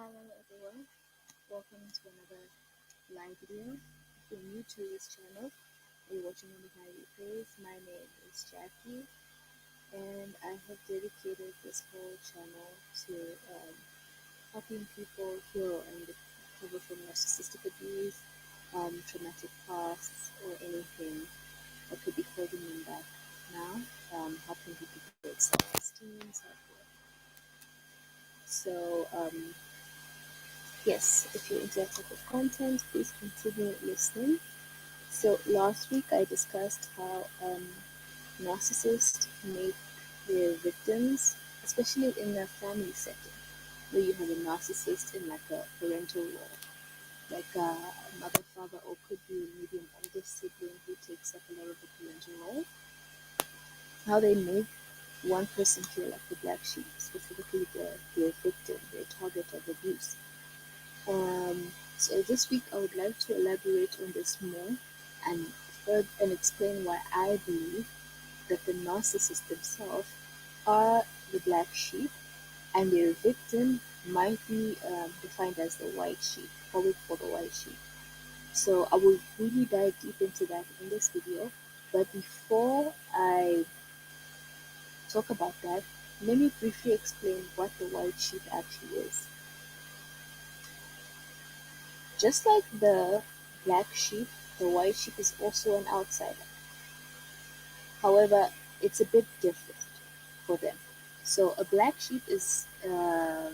Hello everyone, welcome to another live video. If you're new to this channel, or you're watching on the high replays, my name is Jackie, and I have dedicated this whole channel to helping people heal and recover from narcissistic abuse, traumatic pasts, or anything that could be holding them back now, helping people build self-esteem, self-worth. So, yes, if you're into that type of content, please continue listening. So last week I discussed how narcissists make their victims, especially in a family setting, where you have a narcissist in like a parental role, like a mother, father, or could be maybe an older sibling who takes up a lot of the parental role. How they make one person feel like the black sheep, specifically their victim, their target of abuse. So this week I would like to elaborate on this more and and explain why I believe that the narcissists themselves are the black sheep and their victim might be defined as the white sheep, what we call the white sheep. So I will really dive deep into that in this video. But before I talk about that, let me briefly explain what the white sheep actually is. Just like the black sheep, the white sheep is also an outsider. However, it's a bit different for them. So a black sheep is, let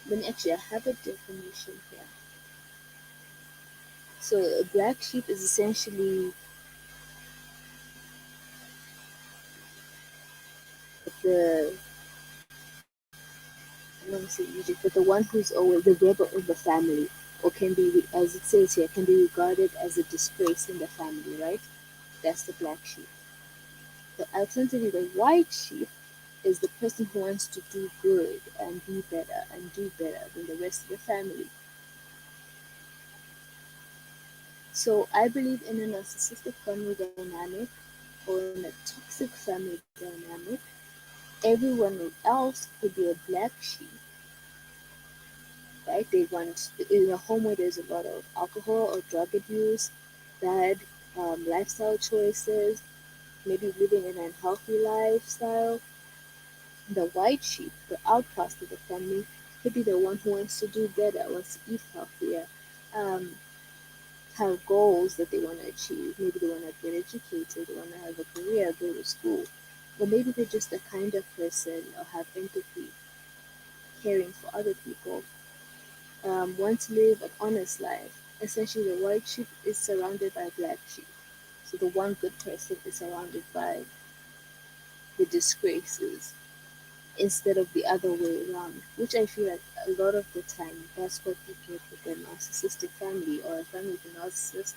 me actually, I have a definition here. So a black sheep is essentially the, I don't want to say Egypt, but the one who's always the rebel of the family, or can be, as it says here, can be regarded as a disgrace in the family, right? That's the black sheep. The alternatively, the white sheep is the person who wants to do good and be better and do better than the rest of the family. So I believe in a narcissistic family dynamic or in a toxic family dynamic, everyone else could be a black sheep, right? They want in a home where there's a lot of alcohol or drug abuse, bad lifestyle choices, maybe living an unhealthy lifestyle. The white sheep, the outcast of the family, could be the one who wants to do better, wants to eat healthier, um, have goals that they want to achieve. Maybe they want to get educated, they want to have a career, go to school. Or maybe they're just the kind of person or have empathy, caring for other people, want to live an honest life. Essentially, the white sheep is surrounded by black sheep. So the one good person is surrounded by the disgraces instead of the other way around, which I feel like a lot of the time that's what you get with a narcissistic family or a family with a narcissist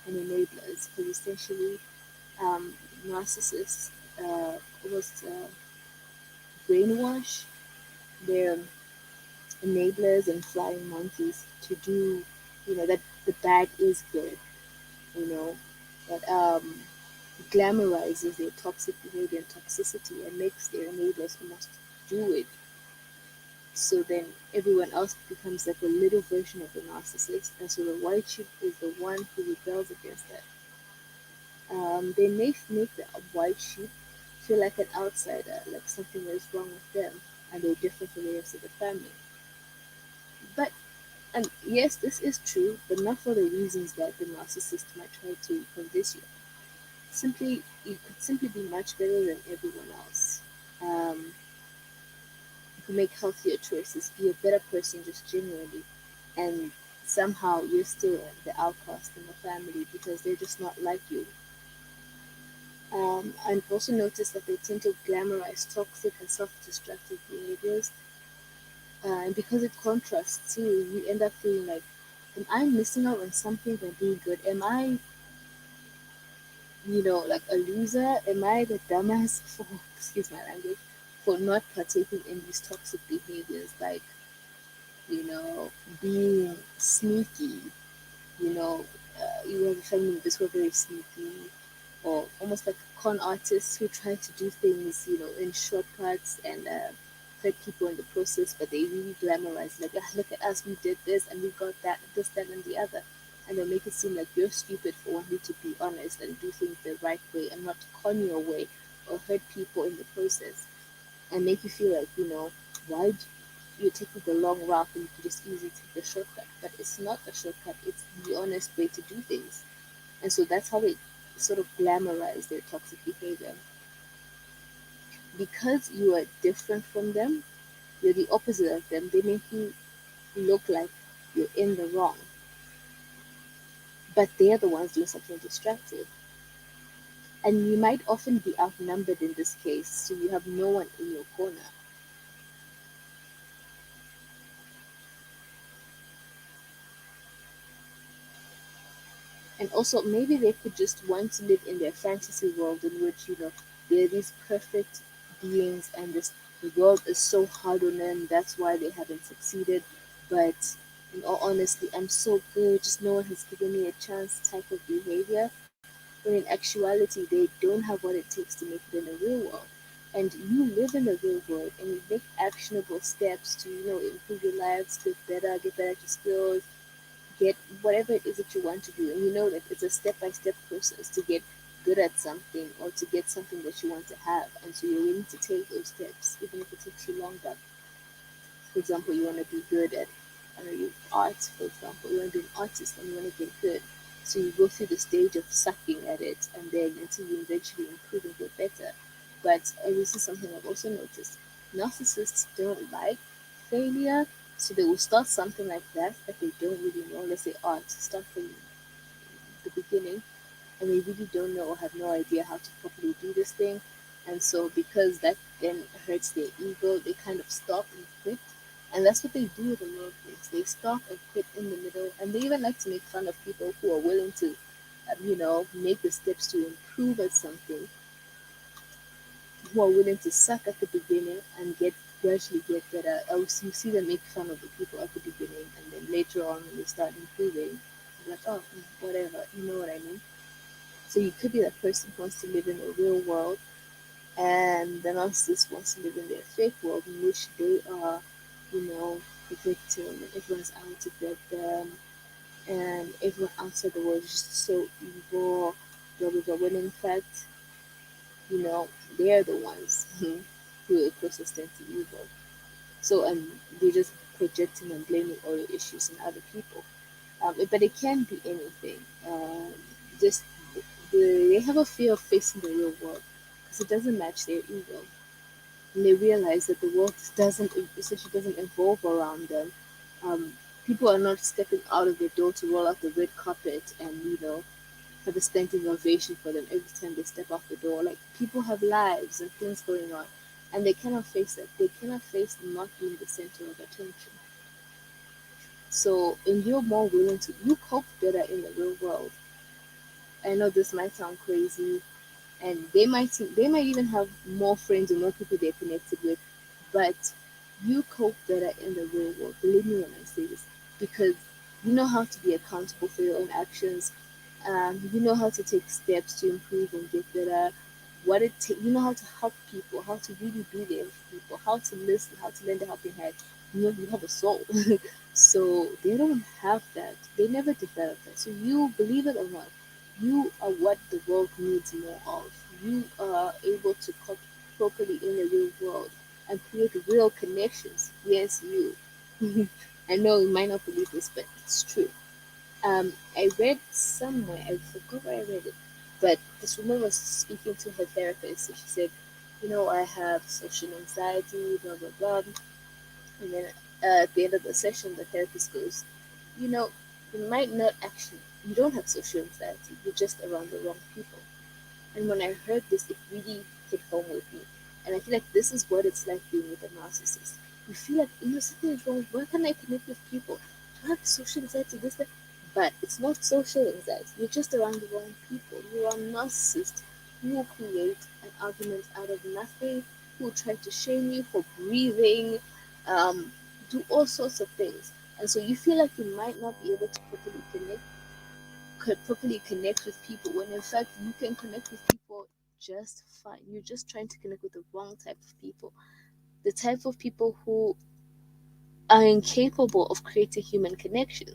and enablers, because essentially narcissists almost brainwash their enablers and flying monkeys to do, that the bad is good, you know, that glamorizes their toxic behavior and toxicity and makes their enablers almost do it. So then everyone else becomes like a little version of the narcissist, and so the white sheep is the one who rebels against that. They may make the white sheep feel like an outsider, like something is wrong with them, and they're different from the rest of the family. But, and yes, this is true, but not for the reasons that the narcissist might try to convince you. Simply, you could simply be much better than everyone else. Um, you could make healthier choices, be a better person just genuinely, and somehow you're still the outcast in the family because they're just not like you. And also notice that they tend to glamorize toxic and self-destructive behaviors. And because it contrasts too, you end up feeling like, am I missing out on something by being good? Am I, like a loser? Am I the dumbass for, excuse my language, for not partaking in these toxic behaviors like, you know, being sneaky, you have a family members who are very sneaky, or almost like con artists who try to do things, in shortcuts and hurt people in the process, but they really glamorize like, ah, look at us, we did this and we got that, this, that, and the other. And they'll make it seem like you're stupid for wanting to be honest and do things the right way and not con your way or hurt people in the process and make you feel like, why you're taking the long route when you could just easily take the shortcut. But it's not a shortcut, it's the honest way to do things. And so that's how they sort of glamorize their toxic behavior. Because you are different from them, you're the opposite of them, they make you look like you're in the wrong. But they're the ones doing something destructive. And you might often be outnumbered in this case, so you have no one in your corner. And also, maybe they could just want to live in their fantasy world in which, they're these perfect beings and this the world is so hard on them, that's why they haven't succeeded. But in all honesty, I'm so good, just no one has given me a chance type of behavior. When in actuality, they don't have what it takes to make it in the real world. And you live in the real world and you make actionable steps to, improve your lives, get better at your skills, get whatever it is that you want to do. And you know that it's a step by step process to get good at something or to get something that you want to have. And so you're willing to take those steps, even if it takes you longer. For example, you want to be good at, I don't know, arts, for example. You want to be an artist and you want to get good. So you go through the stage of sucking at it and then until you eventually improve and get better. But this is something I've also noticed. Narcissists don't like failure, so they will start something like that they don't really know. Let's say art, start from the beginning, and they really don't know or have no idea how to properly do this thing. And so, because that then hurts their ego, they kind of stop and quit. And that's what they do with a lot of things. They stop and quit in the middle, and they even like to make fun of people who are willing to, make the steps to improve at something, who are willing to suck at the beginning and gradually get better. Else you see them make fun of the people at the beginning, and then later on when they start improving, they're like, oh, whatever, you know what I mean? So you could be that person who wants to live in the real world, and the narcissist wants to live in their fake world in which they are, the victim, and everyone's out to get them, and everyone outside the world is just so evil, blah blah blah. When in fact, they're the ones who are closest to evil. So they're just projecting and blaming all the issues on other people. But it can be anything. Just they have a fear of facing the real world because it doesn't match their ego, and they realize that the world doesn't essentially doesn't evolve around them. Um, People are not stepping out of their door to roll out the red carpet and have a standing ovation for them every time they step off the door. Like people have lives and things going on, and they cannot face it. They cannot face not being the center of attention. So, and you're more willing to you cope better in the real world. I know this might sound crazy, and they might even have more friends and more people they're connected with, but you cope better in the real world. Believe me when I say this, because you know how to be accountable for your own actions. You know how to take steps to improve and get better. You know how to help people, how to really be there for people, how to listen, how to lend a helping hand. You have a soul. So they don't have that. They never develop that. So you believe it or not, you are what the world needs more of. You are able to cope properly in the real world and create real connections. Yes, you. I know you might not believe this, but it's true. I read somewhere, I forgot where I read it, but this woman was speaking to her therapist, and she said, I have social anxiety, blah, blah, blah. And then at the end of the session, the therapist goes, you know, you might not actually, you don't have social anxiety, you're just around the wrong people. And when I heard this, it really hit home with me. And I feel like this is what it's like being with a narcissist. You feel like, something is wrong. Where can I connect with people? I have social anxiety, this, that. But it's not social anxiety. You're just around the wrong people. You are a narcissist who will create an argument out of nothing, who will try to shame you for breathing, um, do all sorts of things. And so you feel like you might not be able to properly connect with people when in fact you can connect with people just fine. You're just trying to connect with the wrong type of people. the type of people who are incapable of creating human connection,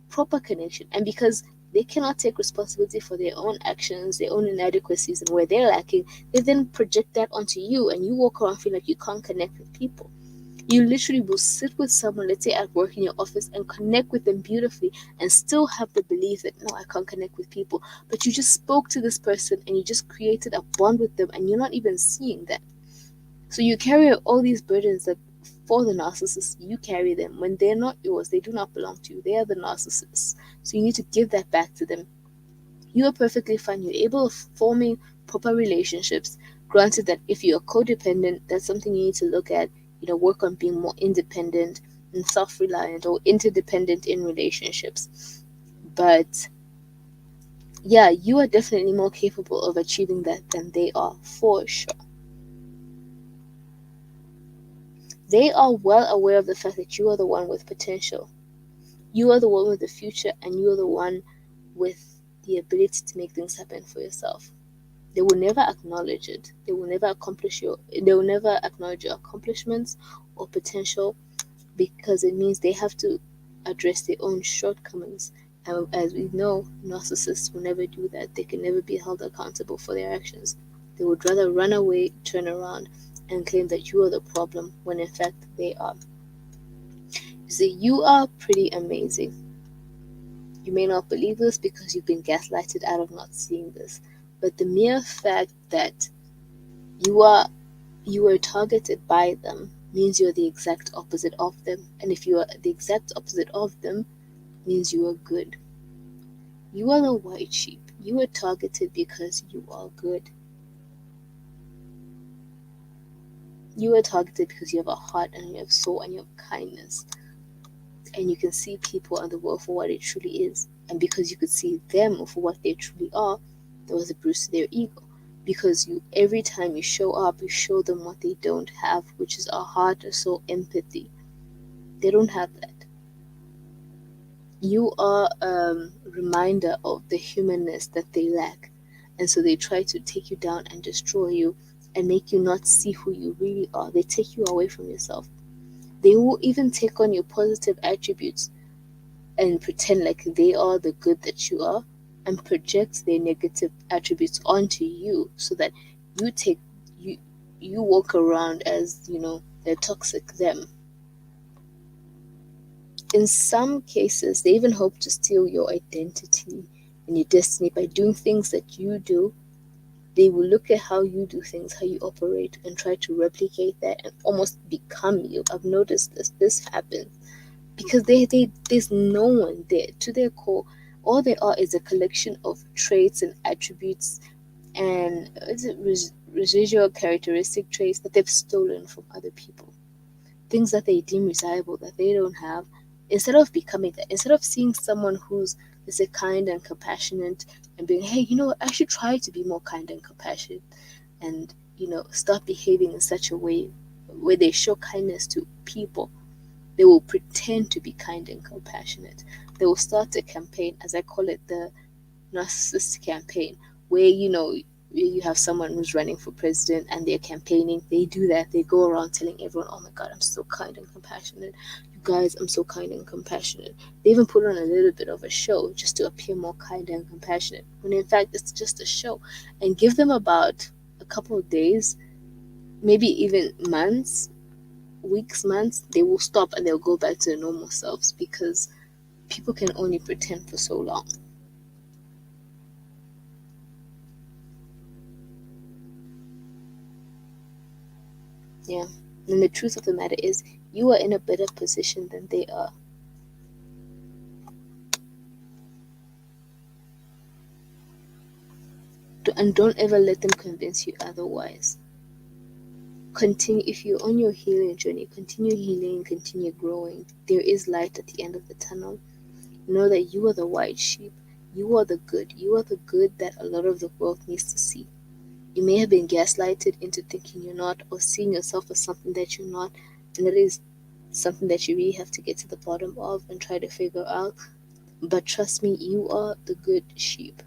proper connection. And because they cannot take responsibility for their own actions, their own inadequacies, and where they're lacking, they then project that onto you, and you walk around feeling like you can't connect with people. You literally will sit with someone, let's say at work in your office, and connect with them beautifully and still have the belief that, no, I can't connect with people. But you just spoke to this person and you just created a bond with them, and you're not even seeing that. So you carry all these burdens that for the narcissist, you carry them when they're not yours. They do not belong to you. They are the narcissists. So you need to give that back to them. You are perfectly fine. You're able of forming proper relationships. Granted that if you're codependent, that's something you need to look at. Work on being more independent and self-reliant or interdependent in relationships. But yeah, you are definitely more capable of achieving that than they are, for sure. They are well aware of the fact that you are the one with potential. You are the one with the future, and you are the one with the ability to make things happen for yourself. They will never acknowledge it. They will never acknowledge your accomplishments or potential, because it means they have to address their own shortcomings. And as we know, narcissists will never do that. They can never be held accountable for their actions. They would rather run away, turn around, and claim that you are the problem when in fact they are. You see, you are pretty amazing. You may not believe this because you've been gaslighted out of not seeing this, but the mere fact that you were targeted by them means you're the exact opposite of them. And if you are the exact opposite of them, means you are good. You are the white sheep. You are targeted because you are good. You are targeted because you have a heart and you have soul and you have kindness. And you can see people and the world for what it truly is. And because you could see them for what they truly are, there was a bruise to their ego. Because every time you show up, you show them what they don't have, which is a heart, a soul, empathy. They don't have that. You are a reminder of the humanness that they lack. And so they try to take you down and destroy you and make you not see who you really are. They take you away from yourself. They will even take on your positive attributes and pretend like they are the good that you are, and project their negative attributes onto you, so that you walk around as they're toxic them. In some cases, they even hope to steal your identity and your destiny by doing things that you do. They will look at how you do things, how you operate, and try to replicate that and almost become you. I've noticed this happens because there's no one there. To their core, all they are is a collection of traits and attributes and residual characteristic traits that they've stolen from other people, things that they deem desirable that they don't have. Instead of becoming that, instead of seeing someone who's, let's say, kind and compassionate and being, hey, you know what, I should try to be more kind and compassionate, and start behaving in such a way where they show kindness to people, they will pretend to be kind and compassionate. They will start a campaign, as I call it, the narcissist campaign, where you have someone who's running for president and they're campaigning. They do that. They go around telling everyone, oh my god, I'm so kind and compassionate, you guys, I'm so kind and compassionate. They even put on a little bit of a show just to appear more kind and compassionate, when in fact it's just a show. And give them about a couple of days, maybe even months, weeks, months, they will stop and they'll go back to their normal selves, because people can only pretend for so long. Yeah. And the truth of the matter is, you are in a better position than they are. And don't ever let them convince you otherwise. Continue. If you're on your healing journey, continue healing, continue growing. There is light at the end of the tunnel. Know that you are the white sheep. You are the good. You are the good that a lot of the world needs to see. You may have been gaslighted into thinking you're not, or seeing yourself as something that you're not, and that is something that you really have to get to the bottom of and try to figure out. But trust me, you are the good sheep.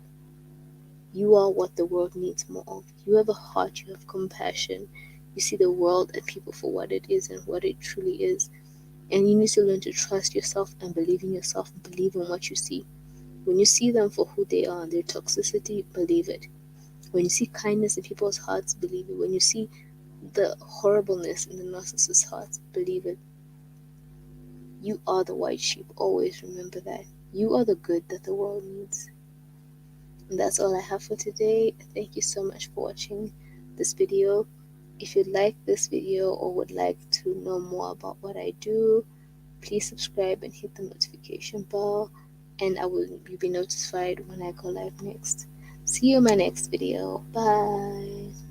You are what the world needs more of. You have a heart, you have compassion, You see the world and people for what it is and what it truly is. And you need to learn to trust yourself and believe in yourself and believe in what you see. When you see them for who they are and their toxicity, believe it. When you see kindness in people's hearts, believe it. When you see the horribleness in the narcissist's hearts, believe it. You are the white sheep. Always remember that. You are the good that the world needs. And that's all I have for today. Thank you so much for watching this video. If you like this video or would like to know more about what I do, please subscribe and hit the notification bell, and you'll be notified when I go live next. See you in my next video. Bye.